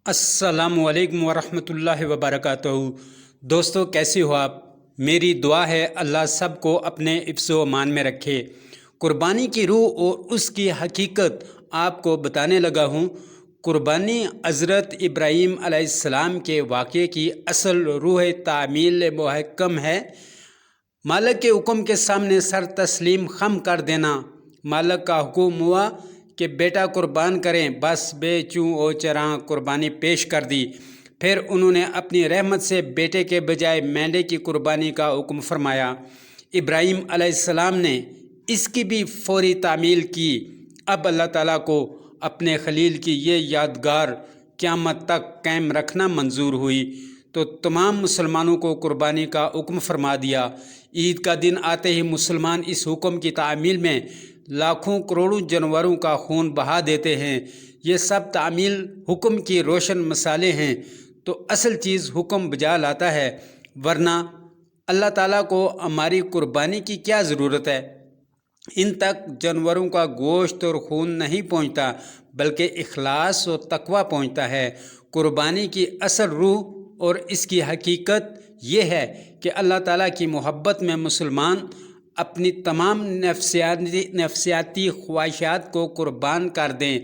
السلام علیکم ورحمۃ اللہ وبرکاتہ۔ دوستو کیسے ہو آپ؟ میری دعا ہے اللہ سب کو اپنے حفظ و امان میں رکھے۔ قربانی کی روح اور اس کی حقیقت آپ کو بتانے لگا ہوں۔ قربانی حضرت ابراہیم علیہ السلام کے واقعے کی اصل روح تعمیل محکم ہے۔ مالک کے حکم کے سامنے سر تسلیم خم کر دینا۔ مالک کا حکم ہوا کہ بیٹا قربان کریں، بس بے چوں او چراں قربانی پیش کر دی۔ پھر انہوں نے اپنی رحمت سے بیٹے کے بجائے مینڈے کی قربانی کا حکم فرمایا۔ ابراہیم علیہ السلام نے اس کی بھی فوری تعمیل کی۔ اب اللہ تعالیٰ کو اپنے خلیل کی یہ یادگار قیامت تک قائم رکھنا منظور ہوئی، تو تمام مسلمانوں کو قربانی کا حکم فرما دیا۔ عید کا دن آتے ہی مسلمان اس حکم کی تعمیل میں لاکھوں کروڑوں جانوروں کا خون بہا دیتے ہیں۔ یہ سب تعمیل حکم کی روشن مثالیں ہیں، تو اصل چیز حکم بجا لاتا ہے، ورنہ اللہ تعالیٰ کو ہماری قربانی کی کیا ضرورت ہے؟ ان تک جانوروں کا گوشت اور خون نہیں پہنچتا، بلکہ اخلاص و تقویٰ پہنچتا ہے۔ قربانی کی اصل روح اور اس کی حقیقت یہ ہے کہ اللہ تعالیٰ کی محبت میں مسلمان اپنی تمام نفسیاتی خواہشات کو قربان کر دیں۔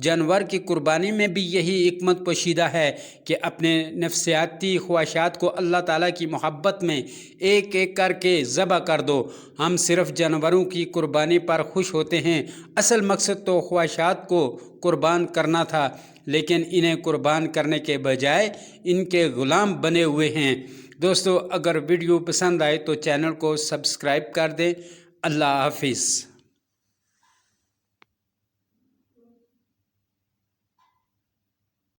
جانور کی قربانی میں بھی یہی حکمت پوشیدہ ہے کہ اپنے نفسیاتی خواہشات کو اللہ تعالیٰ کی محبت میں ایک ایک کر کے ذبح کر دو۔ ہم صرف جانوروں کی قربانی پر خوش ہوتے ہیں، اصل مقصد تو خواہشات کو قربان کرنا تھا، لیکن انہیں قربان کرنے کے بجائے ان کے غلام بنے ہوئے ہیں۔ دوستو اگر ویڈیو پسند آئے تو چینل کو سبسکرائب کر دیں۔ اللہ حافظ۔